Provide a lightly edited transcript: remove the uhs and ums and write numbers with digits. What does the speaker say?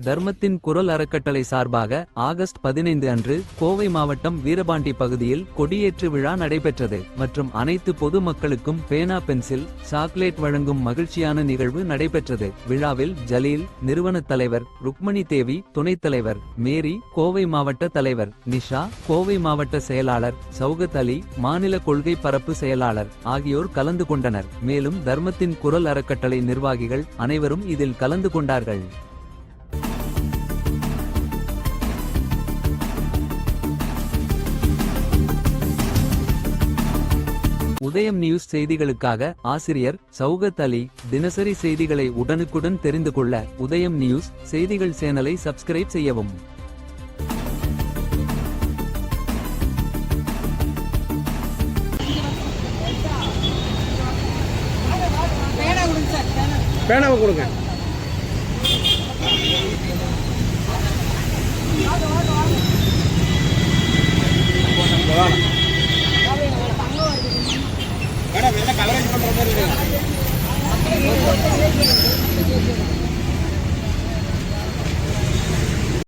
தர்மத்தின் குரல் அறக்கட்டளை சார்பாக ஆகஸ்ட் 15 அன்று கோவை மாவட்டம் வீரபாண்டி பகுதியில் கொடியேற்று விழா நடைபெற்றது மற்றும் அனைத்து பொது மக்களுக்கும் பேனா பென்சில் சாக்லேட் வழங்கும் மகிழ்ச்சியான நிகழ்வு நடைபெற்றது. விழாவில் ஜலீல் நிறுவனத் தலைவர், ருக்மணி தேவி துணைத் தலைவர், மேரி கோவை மாவட்ட தலைவர், நிஷா கோவை மாவட்ட செயலாளர், சௌகத் அலி மாநில கொள்கை பரப்பு செயலாளர் ஆகியோர் கலந்து கொண்டனர். மேலும் தர்மத்தின் குரல் அறக்கட்டளை நிர்வாகிகள் அனைவரும் இதில் கலந்து கொண்டார்கள். உதயம் நியூஸ் செய்திகளுக்காக ஆசிரியர் சௌகத் அலி. தினசரி செய்திகளை உடனுக்குடன் தெரிந்து கொள்ள உதயம் நியூஸ் செய்திகள் சேனலை சப்ஸ்கிரைப் செய்யவும். பேனாவை கொடுங்க. வாங்க